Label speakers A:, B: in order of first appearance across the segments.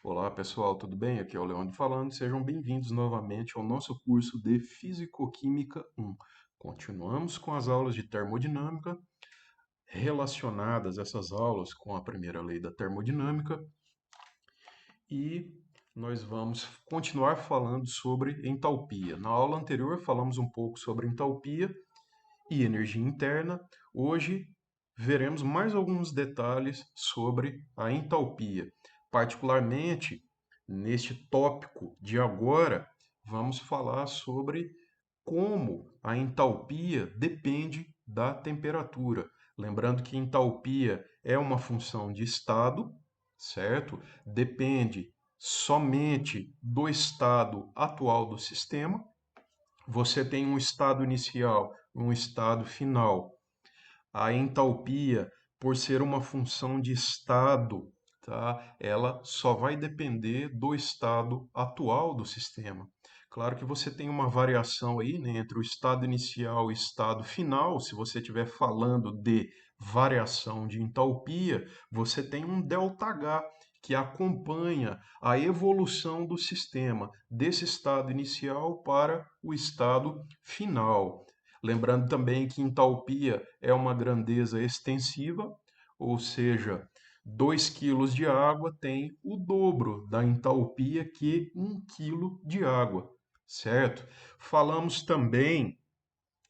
A: Olá pessoal, tudo bem? Aqui é o Leandro falando. Sejam bem-vindos novamente ao nosso curso de Físico-Química 1. Continuamos com as aulas de termodinâmica, relacionadas essas aulas com a primeira lei da termodinâmica, e nós vamos continuar falando sobre entalpia. Na aula anterior falamos um pouco sobre entalpia e energia interna. Hoje veremos mais alguns detalhes sobre a entalpia. Particularmente, neste tópico de agora, vamos falar sobre como a entalpia depende da temperatura. Lembrando que entalpia é uma função de estado, certo? Depende somente do estado atual do sistema. Você tem um estado inicial, um estado final. A entalpia, por ser uma função de estado, tá? Ela só vai depender do estado atual do sistema. Claro que você tem uma variação aí, né, entre o estado inicial e o estado final. Se você estiver falando de variação de entalpia, você tem um ΔH que acompanha a evolução do sistema desse estado inicial para o estado final. Lembrando também que entalpia é uma grandeza extensiva, ou seja, 2 quilos de água tem o dobro da entalpia que 1 quilo de água, certo? Falamos também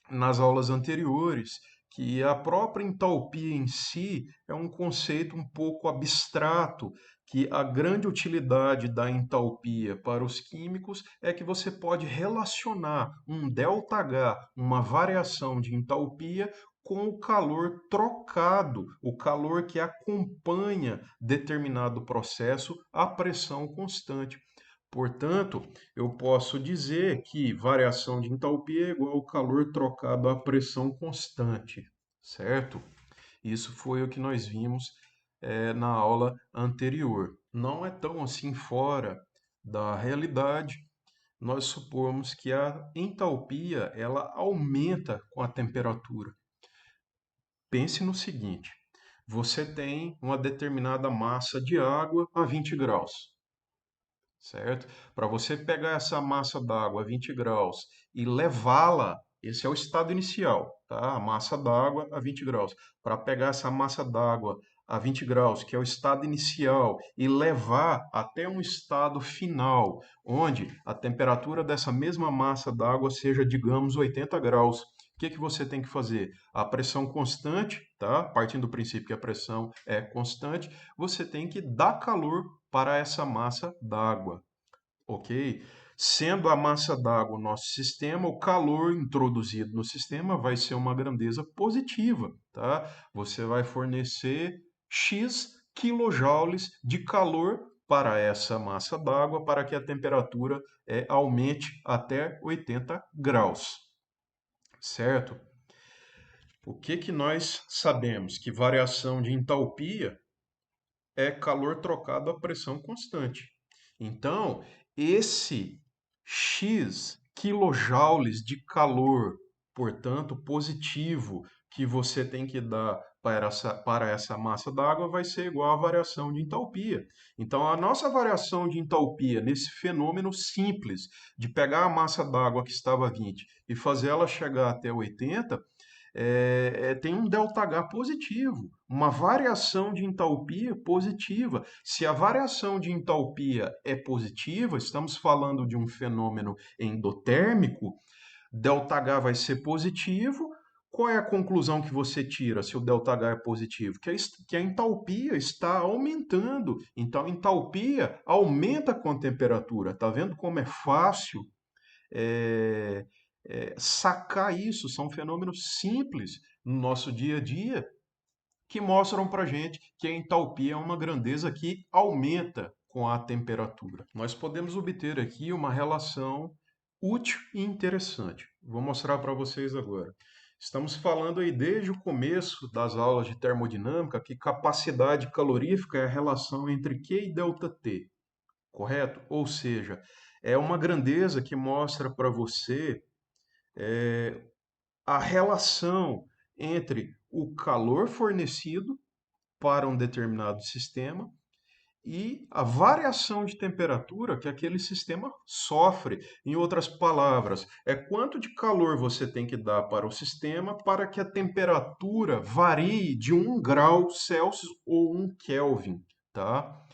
A: nas aulas anteriores que a própria entalpia em si é um conceito um pouco abstrato, que a grande utilidade da entalpia para os químicos é que você pode relacionar um ΔH, uma variação de entalpia, com o calor trocado, o calor que acompanha determinado processo à pressão constante. Portanto, eu posso dizer que variação de entalpia é igual ao calor trocado à pressão constante, certo? Isso foi o que nós vimos na aula anterior. Não é tão assim fora da realidade nós supomos que a entalpia ela aumenta com a temperatura. Pense no seguinte: você tem uma determinada massa de água a 20 graus, certo? Para você pegar essa massa d'água a 20 graus e levá-la, esse é o estado inicial, tá? A massa d'água a 20 graus. Para pegar essa massa d'água a 20 graus, que é o estado inicial, e levar até um estado final, onde a temperatura dessa mesma massa d'água seja, digamos, 80 graus. O que que você tem que fazer? A pressão constante, tá? Partindo do princípio que a pressão é constante, você tem que dar calor para essa massa d'água, ok? Sendo a massa d'água o nosso sistema, o calor introduzido no sistema vai ser uma grandeza positiva, tá? Você vai fornecer X quilojoules de calor para essa massa d'água para que a temperatura aumente até 80 graus, certo? O que que nós sabemos? Que variação de entalpia é calor trocado a pressão constante. Então, esse X quilojoules de calor, portanto, positivo, que você tem que dar para essa massa d'água vai ser igual à variação de entalpia. Então, a nossa variação de entalpia nesse fenômeno simples de pegar a massa d'água que estava a 20 e fazer ela chegar até 80 tem um ΔH positivo, uma variação de entalpia positiva. Se a variação de entalpia é positiva, estamos falando de um fenômeno endotérmico, ΔH vai ser positivo. Qual é a conclusão que você tira se o ΔH é positivo? Que a entalpia está aumentando. Então, a entalpia aumenta com a temperatura. Está vendo como é fácil é, sacar isso? São fenômenos simples no nosso dia a dia que mostram para gente que a entalpia é uma grandeza que aumenta com a temperatura. Nós podemos obter aqui uma relação útil e interessante. Vou mostrar para vocês agora. Estamos falando aí desde o começo das aulas de termodinâmica que capacidade calorífica é a relação entre Q e ΔT, correto? Ou seja, é uma grandeza que mostra para você a relação entre o calor fornecido para um determinado sistema e a variação de temperatura que aquele sistema sofre. Em outras palavras, é quanto de calor você tem que dar para o sistema para que a temperatura varie de 1 grau Celsius ou 1 Kelvin, tá?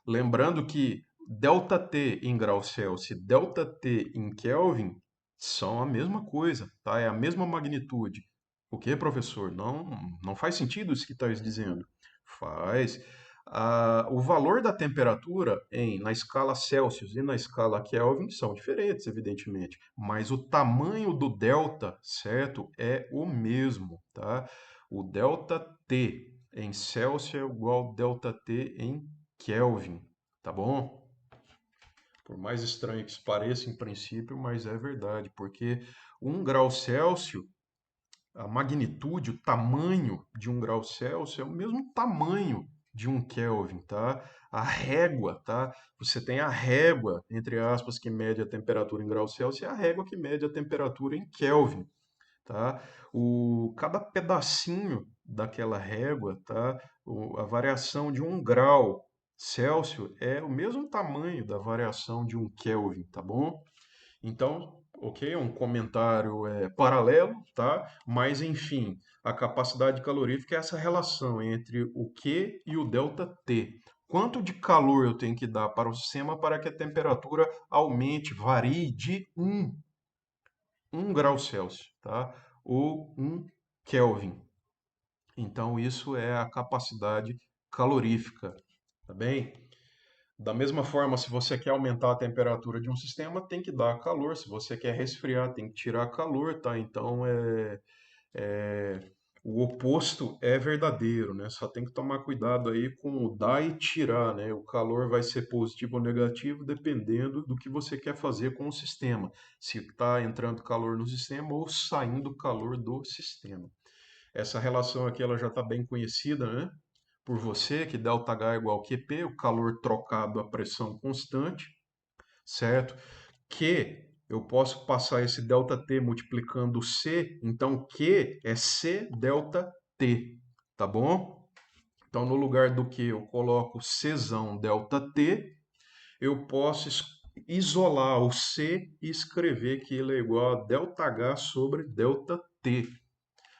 A: Lembrando que ΔT em graus Celsius e ΔT em Kelvin são a mesma coisa, tá? É a mesma magnitude. O que, professor? Não faz sentido isso que está dizendo. Faz. O valor da temperatura na escala Celsius e na escala Kelvin são diferentes, evidentemente, mas o tamanho do delta, certo, é o mesmo, tá? O delta T em Celsius é igual a ΔT em Kelvin, tá bom? Por mais estranho que isso pareça em princípio, mas é verdade, porque 1 grau Celsius, a magnitude, o tamanho de 1 grau Celsius é o mesmo tamanho de 1 Kelvin, tá? A régua, tá? Você tem a régua, entre aspas, que mede a temperatura em graus Celsius e a régua que mede a temperatura em Kelvin, tá? Cada pedacinho daquela régua, tá? A variação de 1 grau Celsius é o mesmo tamanho da variação de 1 Kelvin, tá bom? Então, ok, é um comentário paralelo, tá? Mas, enfim, a capacidade calorífica é essa relação entre o Q e o ΔT. Quanto de calor eu tenho que dar para o sistema para que a temperatura aumente, varie de 1 grau Celsius, tá? Ou 1 Kelvin. Então, isso é a capacidade calorífica, tá bem? Da mesma forma, se você quer aumentar a temperatura de um sistema, tem que dar calor. Se você quer resfriar, tem que tirar calor, tá? Então, é, o oposto é verdadeiro, né? Só tem que tomar cuidado aí com o dar e tirar, né? O calor vai ser positivo ou negativo dependendo do que você quer fazer com o sistema. Se está entrando calor no sistema ou saindo calor do sistema. Essa relação aqui ela já está bem conhecida, né? Por você, que ΔH é igual a QP, o calor trocado a pressão constante, certo? Que eu posso passar esse ΔT multiplicando C, então Q é C ΔT, tá bom? Então, no lugar do que eu coloco Czão ΔT, eu posso isolar o C e escrever que ele é igual a ΔH sobre ΔT,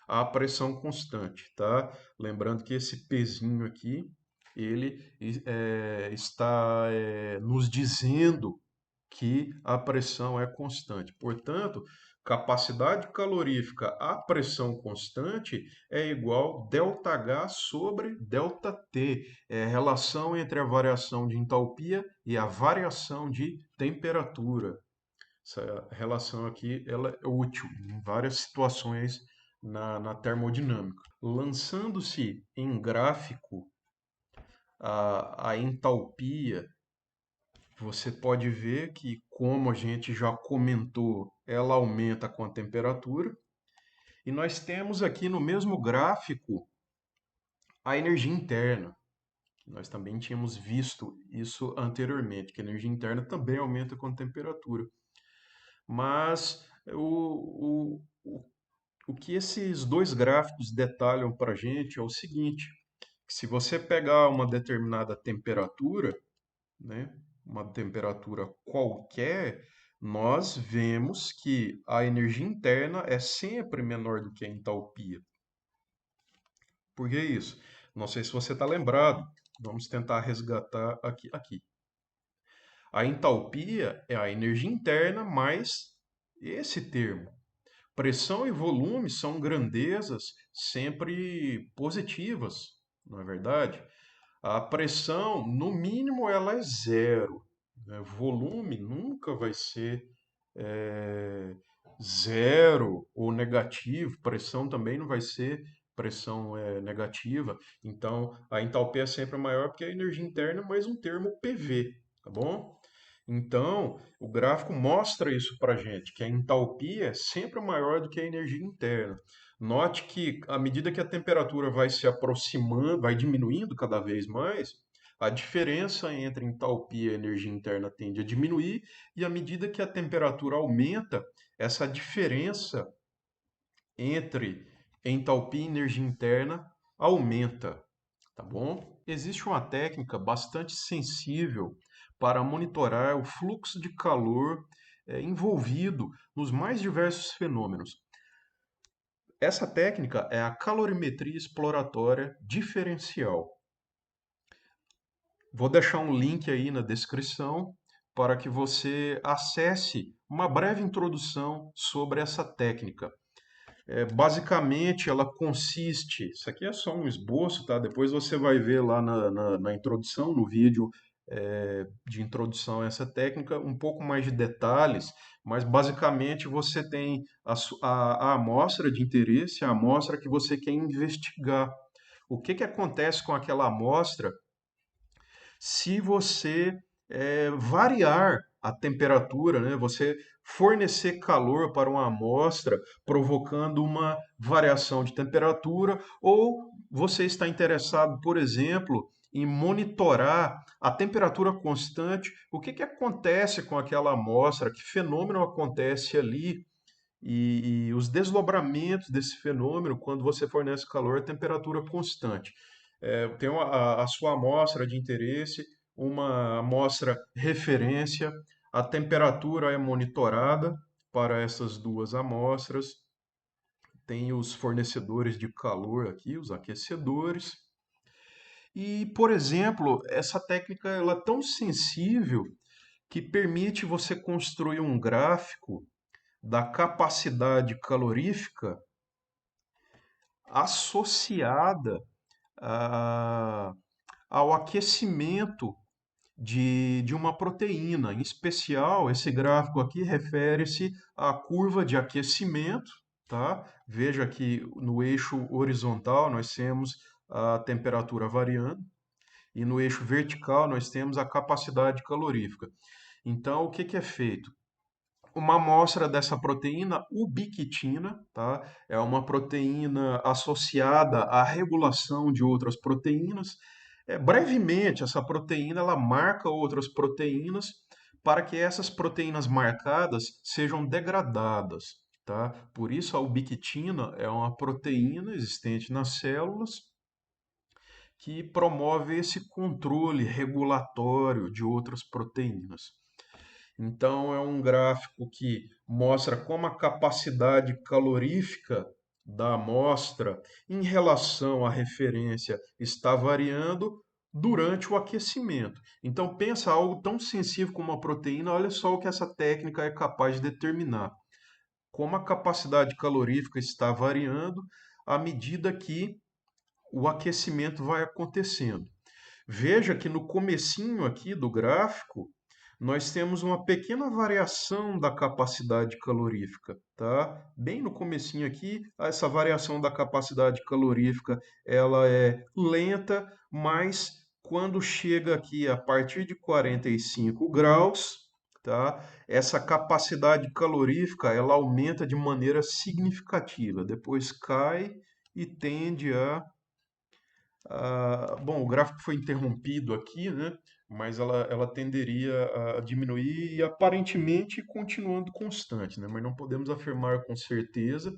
A: a pressão constante, tá? Lembrando que esse pezinho aqui, ele está nos dizendo que a pressão é constante. Portanto, capacidade calorífica à pressão constante é igual ΔH sobre ΔT. É a relação entre a variação de entalpia e a variação de temperatura. Essa relação aqui ela é útil em várias situações na termodinâmica. Lançando-se em gráfico a entalpia, você pode ver que, como a gente já comentou, ela aumenta com a temperatura. E nós temos aqui no mesmo gráfico a energia interna. Nós também tínhamos visto isso anteriormente, que a energia interna também aumenta com a temperatura. Mas o que esses dois gráficos detalham para a gente é o seguinte: que se você pegar uma determinada temperatura, né, uma temperatura qualquer, nós vemos que a energia interna é sempre menor do que a entalpia. Por que isso? Não sei se você está lembrado. Vamos tentar resgatar aqui. A entalpia é a energia interna mais esse termo. Pressão e volume são grandezas sempre positivas, não é verdade? A pressão, no mínimo, ela é zero, né? Volume nunca vai ser zero ou negativo. Pressão também não vai ser pressão negativa. Então, a entalpia é sempre maior porque é a energia interna mais um termo PV, tá bom? Então, o gráfico mostra isso para a gente, que a entalpia é sempre maior do que a energia interna. Note que, à medida que a temperatura vai se aproximando, vai diminuindo cada vez mais, a diferença entre entalpia e energia interna tende a diminuir, e à medida que a temperatura aumenta, essa diferença entre entalpia e energia interna aumenta, tá bom? Existe uma técnica bastante sensível para monitorar o fluxo de calor envolvido nos mais diversos fenômenos. Essa técnica é a calorimetria exploratória diferencial. Vou deixar um link aí na descrição para que você acesse uma breve introdução sobre essa técnica. Basicamente, ela consiste. Isso aqui é só um esboço, tá? Depois você vai ver lá na introdução, no vídeo de introdução a essa técnica, um pouco mais de detalhes, mas basicamente você tem a amostra de interesse, a amostra que você quer investigar. O que acontece com aquela amostra se você variar a temperatura, né? Você fornecer calor para uma amostra, provocando uma variação de temperatura, ou você está interessado, por exemplo, em monitorar a temperatura constante, o que acontece com aquela amostra, que fenômeno acontece ali, e os desdobramentos desse fenômeno quando você fornece calor a temperatura constante. Tem a sua amostra de interesse, uma amostra referência, a temperatura é monitorada para essas duas amostras, tem os fornecedores de calor aqui, os aquecedores. E, por exemplo, essa técnica ela é tão sensível que permite você construir um gráfico da capacidade calorífica associada a- ao aquecimento de uma proteína. Em especial, esse gráfico aqui refere-se à curva de aquecimento, tá? Veja que no eixo horizontal nós temos a temperatura variando e no eixo vertical nós temos a capacidade calorífica. Então, o que é feito? Uma amostra dessa proteína ubiquitina, tá? É uma proteína associada à regulação de outras proteínas. Brevemente, essa proteína ela marca outras proteínas para que essas proteínas marcadas sejam degradadas, tá? Por isso a ubiquitina é uma proteína existente nas células que promove esse controle regulatório de outras proteínas. Então, é um gráfico que mostra como a capacidade calorífica da amostra em relação à referência está variando durante o aquecimento. Então, pensa algo tão sensível como a proteína, olha só o que essa técnica é capaz de determinar. Como a capacidade calorífica está variando à medida que o aquecimento vai acontecendo. Veja que no comecinho aqui do gráfico, nós temos uma pequena variação da capacidade calorífica, tá? Bem no comecinho aqui, essa variação da capacidade calorífica, ela é lenta, mas quando chega aqui a partir de 45 graus, tá? Essa capacidade calorífica, ela aumenta de maneira significativa, depois cai e tende bom, o gráfico foi interrompido aqui, né? Mas ela tenderia a diminuir e aparentemente continuando constante, né? Mas não podemos afirmar com certeza,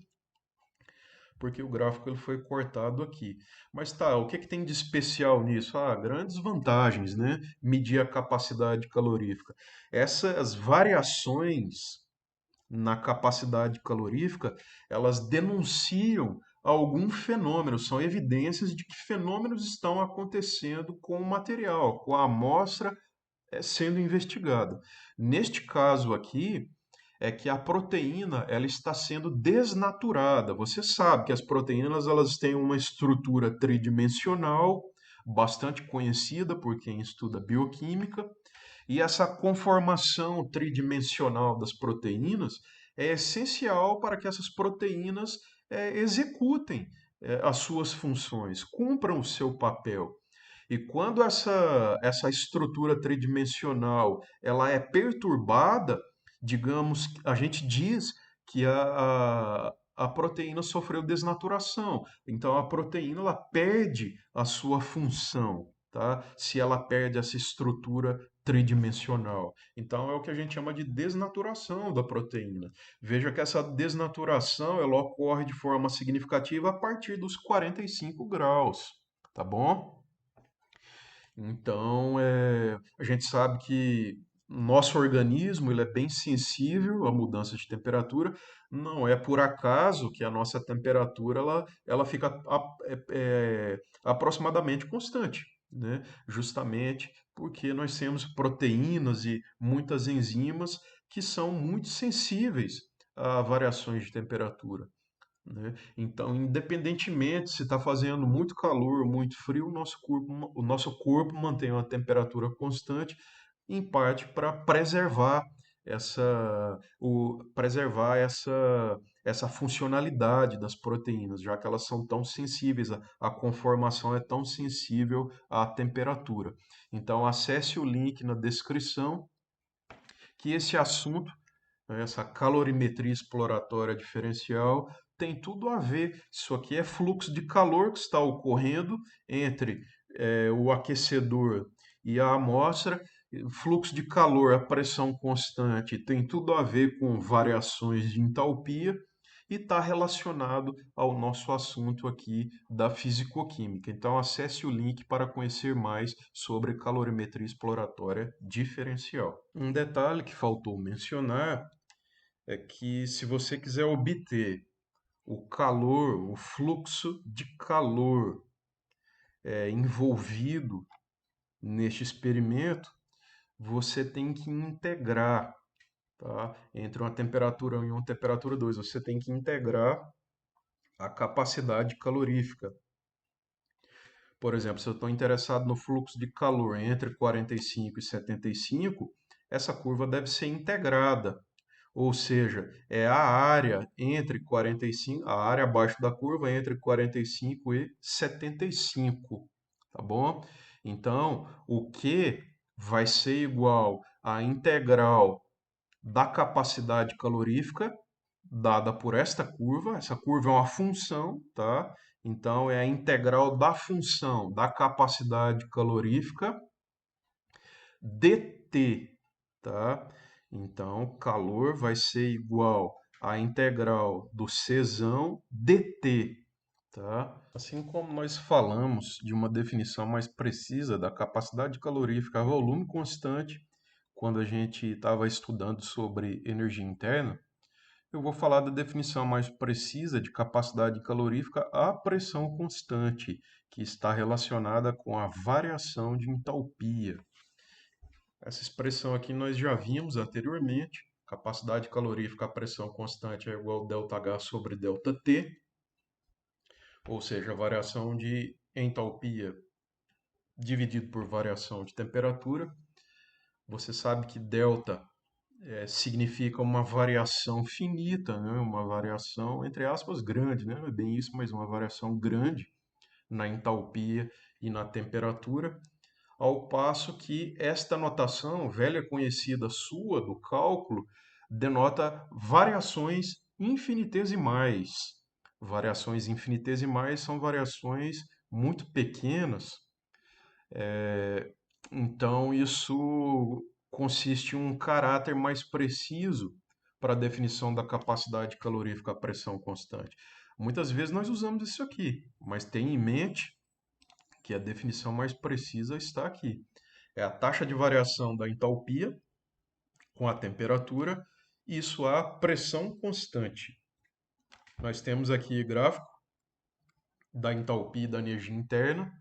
A: porque o gráfico ele foi cortado aqui. Mas tá, o que tem de especial nisso? Grandes vantagens, né? Medir a capacidade calorífica. Essas variações na capacidade calorífica, elas denunciam algum fenômeno, são evidências de que fenômenos estão acontecendo com o material, com a amostra sendo investigada. Neste caso aqui, é que a proteína ela está sendo desnaturada. Você sabe que as proteínas elas têm uma estrutura tridimensional, bastante conhecida por quem estuda bioquímica, e essa conformação tridimensional das proteínas é essencial para que essas proteínas executem as suas funções, cumpram o seu papel. E quando essa estrutura tridimensional ela é perturbada, digamos, a gente diz que a proteína sofreu desnaturação. Então a proteína ela perde a sua função, tá? Se ela perde essa estrutura tridimensional. Então é o que a gente chama de desnaturação da proteína. Veja que essa desnaturação ela ocorre de forma significativa a partir dos 45 graus, tá bom? Então, a gente sabe que nosso organismo ele é bem sensível à mudança de temperatura. Não é por acaso que a nossa temperatura ela fica aproximadamente constante, né? Justamente porque nós temos proteínas e muitas enzimas que são muito sensíveis a variações de temperatura, né? Então, independentemente se está fazendo muito calor, muito frio, o nosso corpo mantém uma temperatura constante, em parte para preservar essa funcionalidade das proteínas, já que elas são tão sensíveis, a conformação é tão sensível à temperatura. Então, acesse o link na descrição, que esse assunto, né, essa calorimetria exploratória diferencial, tem tudo a ver. Isso aqui é fluxo de calor que está ocorrendo entre o aquecedor e a amostra. Fluxo de calor, a pressão constante, tem tudo a ver com variações de entalpia e está relacionado ao nosso assunto aqui da fisicoquímica. Então, acesse o link para conhecer mais sobre calorimetria exploratória diferencial. Um detalhe que faltou mencionar é que se você quiser obter o calor, o fluxo de calor envolvido neste experimento, você tem que integrar, tá? Entre uma temperatura 1 e uma temperatura 2, você tem que integrar a capacidade calorífica. Por exemplo, se eu estou interessado no fluxo de calor entre 45 e 75, essa curva deve ser integrada. Ou seja, é a área entre 45, a área abaixo da curva entre 45 e 75, tá bom? Então, o Q vai ser igual à integral da capacidade calorífica dada por esta curva. Essa curva é uma função, tá? Então, é a integral da função da capacidade calorífica dt, tá? Então, calor vai ser igual à integral do Czão dt, tá? Assim como nós falamos de uma definição mais precisa da capacidade calorífica a volume constante, quando a gente estava estudando sobre energia interna, eu vou falar da definição mais precisa de capacidade calorífica à pressão constante, que está relacionada com a variação de entalpia. Essa expressão aqui nós já vimos anteriormente. Capacidade calorífica à pressão constante é igual a ΔH sobre ΔT, ou seja, a variação de entalpia dividido por variação de temperatura. Você sabe que delta significa uma variação finita, né? Uma variação, entre aspas, grande, né? Não é bem isso, mas uma variação grande na entalpia e na temperatura. Ao passo que esta notação, velha conhecida sua do cálculo, denota variações infinitesimais. Variações infinitesimais são variações muito pequenas, então isso consiste em um caráter mais preciso para a definição da capacidade calorífica à pressão constante. Muitas vezes nós usamos isso aqui, mas tenha em mente que a definição mais precisa está aqui. É a taxa de variação da entalpia com a temperatura, isso a pressão constante. Nós temos aqui gráfico da entalpia e da energia interna.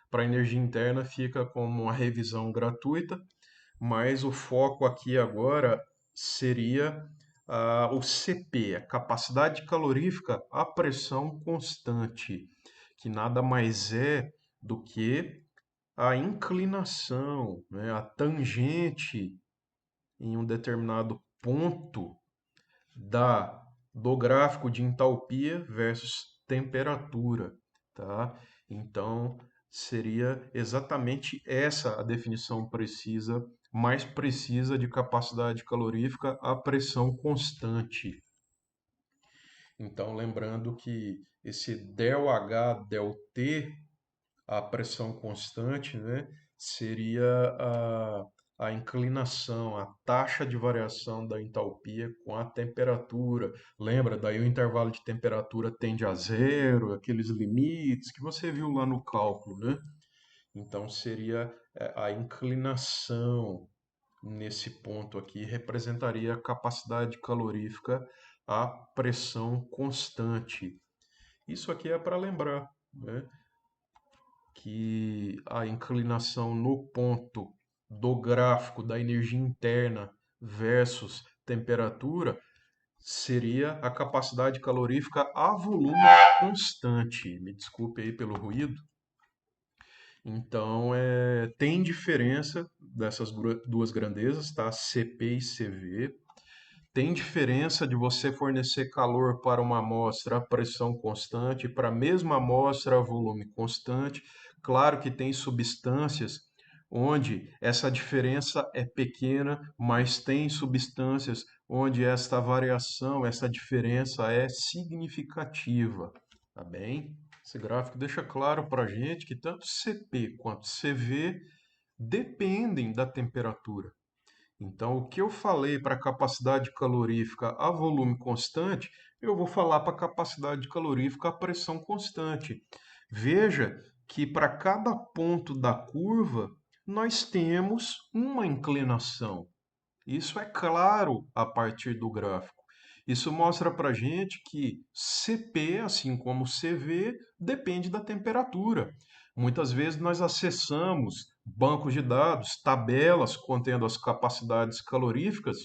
A: Para a energia interna fica como uma revisão gratuita, mas o foco aqui agora seria o CP, a capacidade calorífica à pressão constante, que nada mais é do que a inclinação, né, a tangente em um determinado ponto da, do gráfico de entalpia versus temperatura, tá? Então, seria exatamente essa a definição precisa, mais precisa de capacidade calorífica à pressão constante. Então, lembrando que esse ΔH, ΔT, a pressão constante, né, seria a inclinação, a taxa de variação da entalpia com a temperatura. Lembra, daí o intervalo de temperatura tende a zero, aqueles limites que você viu lá no cálculo, né? Então seria a inclinação nesse ponto aqui representaria a capacidade calorífica à pressão constante. Isso aqui é para lembrar, né, que a inclinação no ponto do gráfico da energia interna versus temperatura seria a capacidade calorífica a volume constante. Me desculpe aí pelo ruído. Então, tem diferença dessas duas grandezas, tá? CP e CV. Tem diferença de você fornecer calor para uma amostra a pressão constante, para a mesma amostra a volume constante. Claro que tem substâncias onde essa diferença é pequena, mas tem substâncias onde esta variação, essa diferença é significativa, tá bem? Esse gráfico deixa claro para a gente que tanto CP quanto CV dependem da temperatura. Então, o que eu falei para a capacidade calorífica a volume constante, eu vou falar para a capacidade calorífica a pressão constante. Veja que para cada ponto da curva, nós temos uma inclinação. Isso é claro a partir do gráfico. Isso mostra para a gente que CP, assim como CV, depende da temperatura. Muitas vezes nós acessamos bancos de dados, tabelas contendo as capacidades caloríficas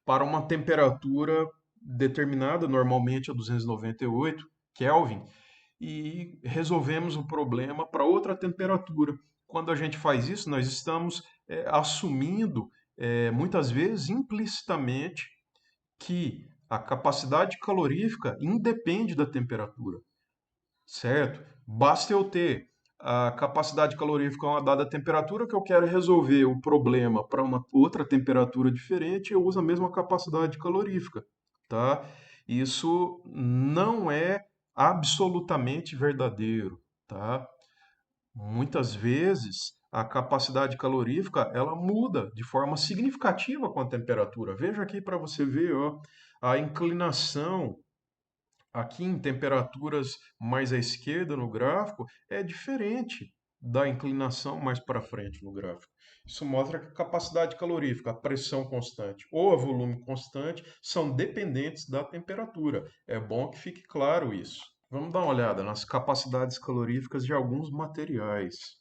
A: para uma temperatura determinada, normalmente a 298 Kelvin, e resolvemos o problema para outra temperatura. Quando a gente faz isso, nós estamos assumindo, muitas vezes implicitamente, que a capacidade calorífica independe da temperatura, certo? Basta eu ter a capacidade calorífica a uma dada temperatura que eu quero resolver o problema para uma outra temperatura diferente, eu uso a mesma capacidade calorífica, tá? Isso não é absolutamente verdadeiro, tá? Muitas vezes a capacidade calorífica ela muda de forma significativa com a temperatura. Veja aqui para você ver, ó, a inclinação aqui em temperaturas mais à esquerda no gráfico é diferente da inclinação mais para frente no gráfico. Isso mostra que a capacidade calorífica, a pressão constante ou a volume constante são dependentes da temperatura. É bom que fique claro isso. Vamos dar uma olhada nas capacidades caloríficas de alguns materiais.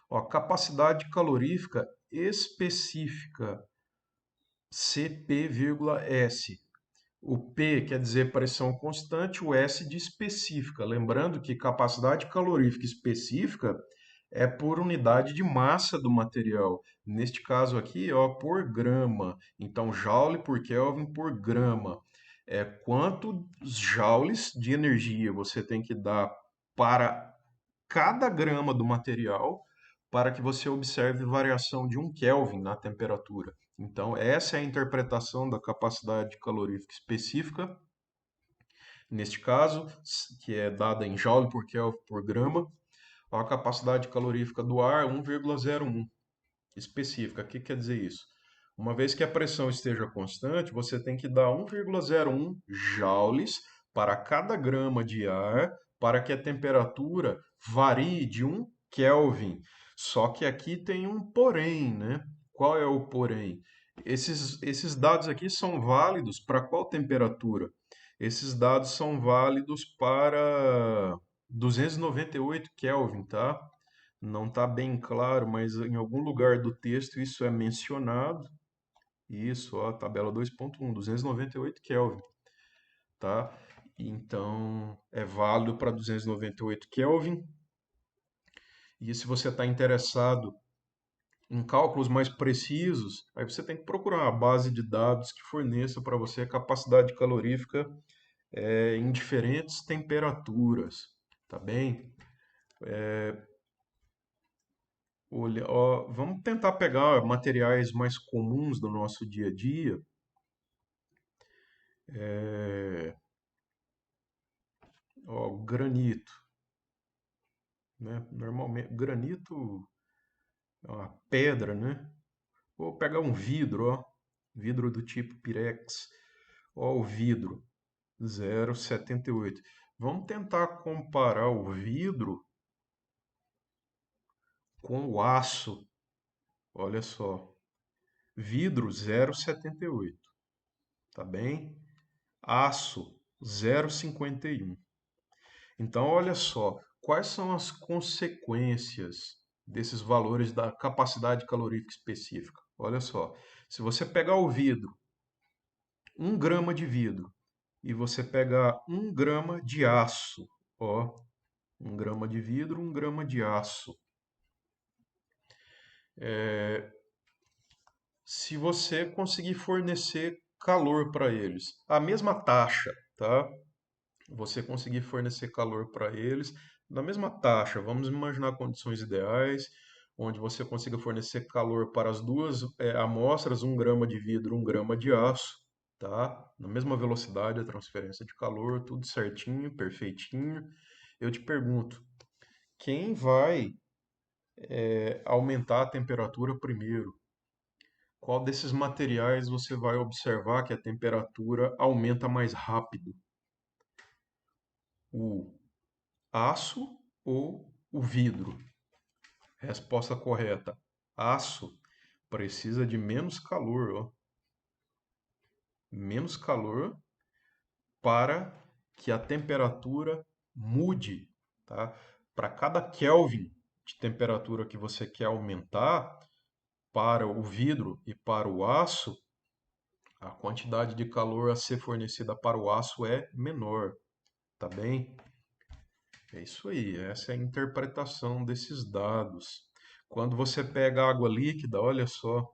A: Ó, capacidade calorífica específica, CP,S. O P quer dizer pressão constante, o S de específica. Lembrando que capacidade calorífica específica é por unidade de massa do material. Neste caso aqui, ó, por grama. Então, joule por Kelvin por grama. É quantos joules de energia você tem que dar para cada grama do material para que você observe variação de 1 Kelvin na temperatura. Então, essa é a interpretação da capacidade calorífica específica, neste caso, que é dada em joule por Kelvin por grama. A capacidade calorífica do ar, 1,01 específica. O que quer dizer isso? Uma vez que a pressão esteja constante, você tem que dar 1,01 joules para cada grama de ar para que a temperatura varie de 1 Kelvin. Só que aqui tem um porém, né? Qual é o porém? Esses dados aqui são válidos para qual temperatura? Esses dados são válidos para 298 Kelvin, tá? Não está bem claro, mas em algum lugar do texto isso é mencionado. Isso, ó, tabela 2.1, 298 Kelvin, tá? Então, é válido para 298 Kelvin. E se você está interessado em cálculos mais precisos, aí você tem que procurar uma base de dados que forneça para você a capacidade calorífica em diferentes temperaturas, tá bem? Olha, ó, vamos tentar pegar materiais mais comuns do nosso dia a dia. É, ó, granito, né? Normalmente, granito é uma pedra, né? Vou pegar um vidro, ó, vidro do tipo Pirex. Ó, o vidro, 0,78. Vamos tentar comparar o vidro Com o aço, olha só, vidro 0,78, tá bem? Aço 0,51. Então, olha só, quais são as consequências desses valores da capacidade calorífica específica? Olha só, se você pegar o vidro, 1 grama de vidro, e você pegar 1 grama de aço, ó, 1 grama de vidro, 1 grama de aço. Se você conseguir fornecer calor para eles, a mesma taxa, tá? Você conseguir fornecer calor para eles na mesma taxa. Vamos imaginar condições ideais, onde você consiga fornecer calor para as duas amostras, 1 grama de vidro, 1 grama de aço, tá? Na mesma velocidade a transferência de calor, tudo certinho, perfeitinho. Eu te pergunto, quem vai aumentar a temperatura primeiro? Qual desses materiais você vai observar que a temperatura aumenta mais rápido? O aço ou o vidro? Resposta correta. Aço precisa de menos calor, ó. Menos calor para que a temperatura mude, tá? Para cada Kelvin de temperatura que você quer aumentar para o vidro e para o aço, a quantidade de calor a ser fornecida para o aço é menor, tá bem? É isso aí, essa é a interpretação desses dados. Quando você pega água líquida, olha só,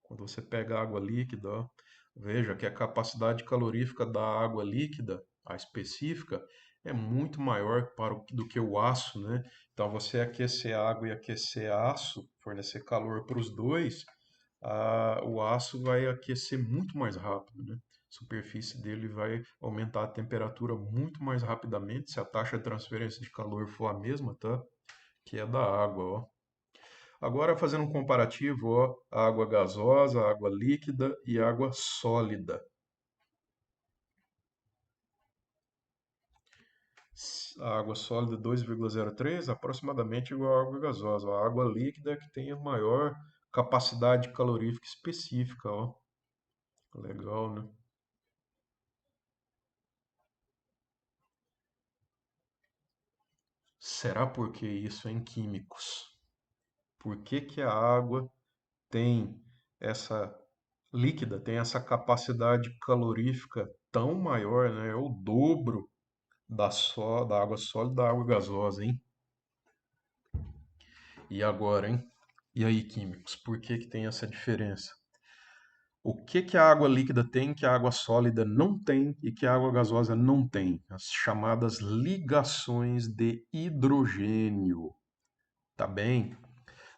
A: quando você pega água líquida, ó, veja que a capacidade calorífica da água líquida, a específica, é muito maior do que o aço, né? Então, você aquecer água e aquecer aço, fornecer calor para os dois, o aço vai aquecer muito mais rápido, né? A superfície dele vai aumentar a temperatura muito mais rapidamente se a taxa de transferência de calor for a mesma, tá? Que é da água, ó. Agora, fazendo um comparativo, ó, água gasosa, água líquida e água sólida. A água sólida 2,03, aproximadamente igual à água gasosa. A água líquida é que tem a maior capacidade calorífica específica, ó. Legal, né? Será porque isso é em químicos? Por que que a água tem essa líquida, tem essa capacidade calorífica tão maior, né? É o dobro da água sólida da água gasosa, hein? E agora, hein? E aí, químicos, por que que tem essa diferença? O que que a água líquida tem que a água sólida não tem e que a água gasosa não tem? As chamadas ligações de hidrogênio, tá bem?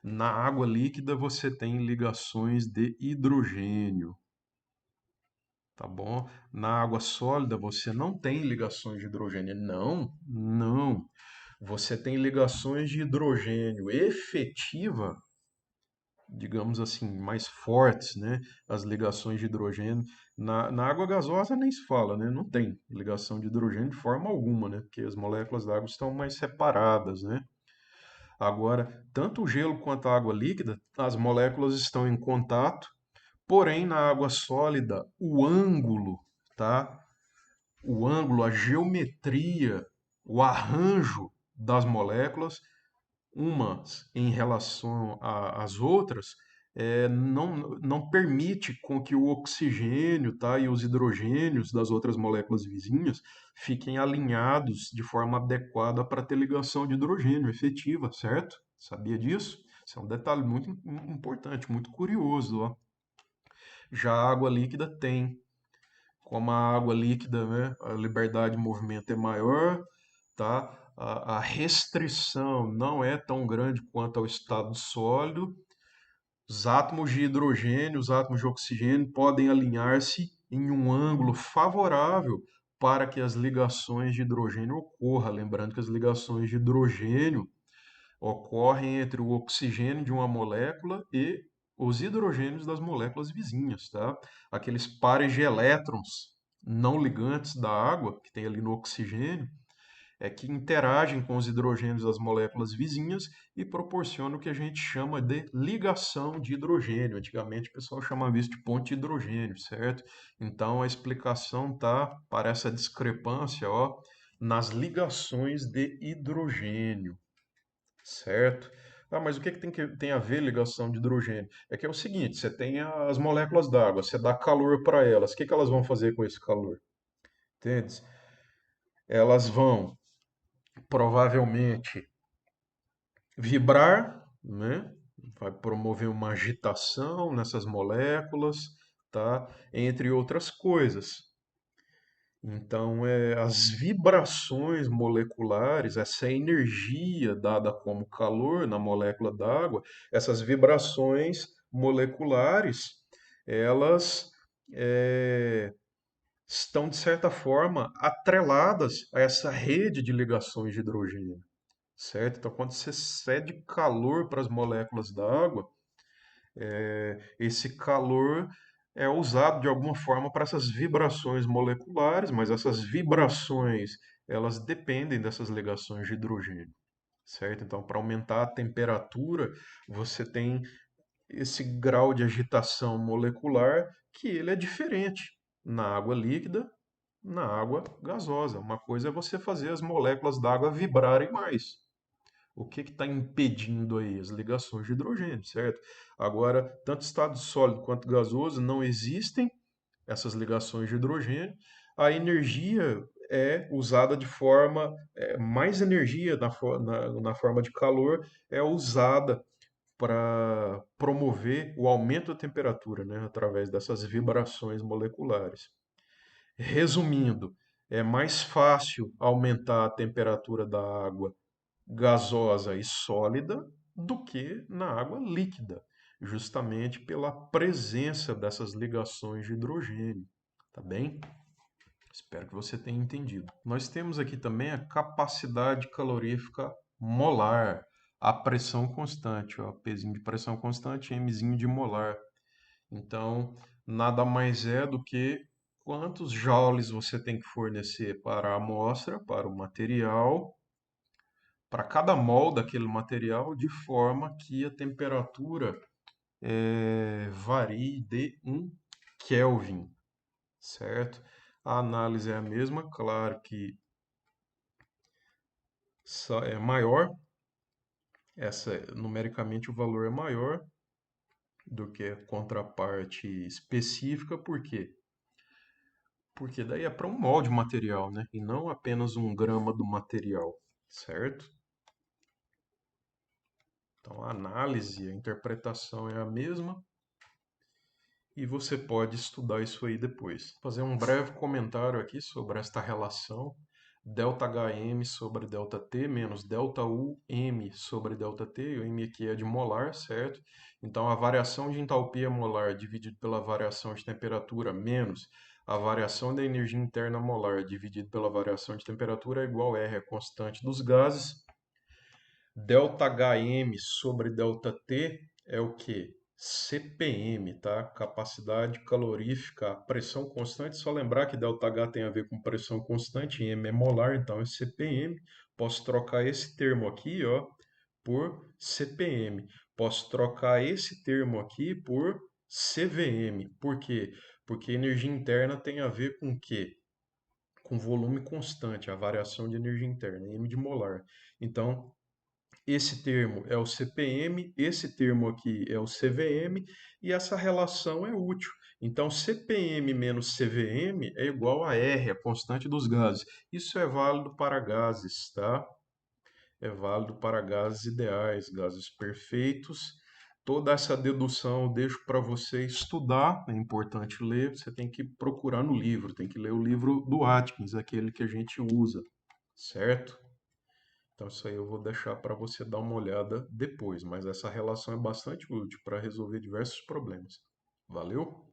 A: Na água líquida você tem ligações de hidrogênio, tá bom? Na água sólida você não tem ligações de hidrogênio. Não, não. Você tem ligações de hidrogênio efetiva, digamos assim, mais fortes, né? As ligações de hidrogênio. Na água gasosa nem se fala, né? Não tem ligação de hidrogênio de forma alguma, né? Porque as moléculas da água estão mais separadas, né? Agora, tanto o gelo quanto a água líquida, as moléculas estão em contato, porém na água sólida, o ângulo, tá? O ângulo, a geometria, o arranjo das moléculas umas em relação às outras, não permite com que o oxigênio, tá, e os hidrogênios das outras moléculas vizinhas fiquem alinhados de forma adequada para ter ligação de hidrogênio efetiva, certo? Sabia disso? Isso é um detalhe muito importante, muito curioso, ó. Já a água líquida tem. Como a água líquida, né, a liberdade de movimento é maior, tá? A restrição não é tão grande quanto ao estado sólido. Os átomos de hidrogênio, os átomos de oxigênio podem alinhar-se em um ângulo favorável para que as ligações de hidrogênio ocorram. Lembrando que as ligações de hidrogênio ocorrem entre o oxigênio de uma molécula e os hidrogênios das moléculas vizinhas, tá? Aqueles pares de elétrons não ligantes da água que tem ali no oxigênio, que interagem com os hidrogênios das moléculas vizinhas e proporcionam o que a gente chama de ligação de hidrogênio. Antigamente o pessoal chamava isso de ponte de hidrogênio, certo? Então a explicação está para essa discrepância, ó, nas ligações de hidrogênio, certo? Ah, mas o que tem a ver ligação de hidrogênio? É que é o seguinte, você tem as moléculas d'água, você dá calor para elas, o que elas vão fazer com esse calor? Entende? Elas vão provavelmente vibrar, né? Vai promover uma agitação nessas moléculas, tá? Entre outras coisas. Então, as vibrações moleculares, essa energia dada como calor na molécula d'água, essas vibrações moleculares, elas é, estão, de certa forma, atreladas a essa rede de ligações de hidrogênio, certo? Então, quando você cede calor para as moléculas da água, esse calor é usado de alguma forma para essas vibrações moleculares, mas essas vibrações, elas dependem dessas ligações de hidrogênio, certo? Então, para aumentar a temperatura, você tem esse grau de agitação molecular que ele é diferente na água líquida, na água gasosa. Uma coisa é você fazer as moléculas d'água vibrarem mais. O que está impedindo aí? As ligações de hidrogênio, certo? Agora, tanto estado sólido quanto gasoso não existem essas ligações de hidrogênio. A energia é usada de forma, mais energia na forma de calor é usada para promover o aumento da temperatura, né, através dessas vibrações moleculares. Resumindo, é mais fácil aumentar a temperatura da água gasosa e sólida do que na água líquida, justamente pela presença dessas ligações de hidrogênio, tá bem? Espero que você tenha entendido. Nós temos aqui também a capacidade calorífica molar, a pressão constante, ó, Pzinho de pressão constante, Mzinho de molar. Então, nada mais é do que quantos joules você tem que fornecer para a amostra, para o material, para cada mol daquele material, de forma que a temperatura varie de 1 Kelvin, certo? A análise é a mesma, claro que é maior, numericamente o valor é maior do que a contraparte específica, por quê? Porque daí é para um molde material, né? E não apenas 1 grama do material, certo? Então a análise, a interpretação é a mesma e você pode estudar isso aí depois. Vou fazer um breve comentário aqui sobre esta relação ΔHm sobre ΔT menos ΔUm sobre ΔT, o M aqui é de molar, certo? Então a variação de entalpia molar dividido pela variação de temperatura menos a variação da energia interna molar dividido pela variação de temperatura é igual a R, a constante dos gases. ΔHm sobre ΔT é o que? CPM, tá? Capacidade calorífica, pressão constante. Só lembrar que ΔH tem a ver com pressão constante, M é molar, então é CPM. Posso trocar esse termo aqui, ó, por CPM. Posso trocar esse termo aqui por CVM. Por quê? Porque energia interna tem a ver com o quê? Com volume constante, a variação de energia interna, M de molar. Então, esse termo é o CPM, esse termo aqui é o CVM, e essa relação é útil. Então, CPM menos CVM é igual a R, a constante dos gases. Isso é válido para gases, tá? É válido para gases ideais, gases perfeitos. Toda essa dedução eu deixo para você estudar, é importante ler, você tem que procurar no livro, tem que ler o livro do Atkins, aquele que a gente usa, certo? Então, isso aí eu vou deixar para você dar uma olhada depois, mas essa relação é bastante útil para resolver diversos problemas. Valeu?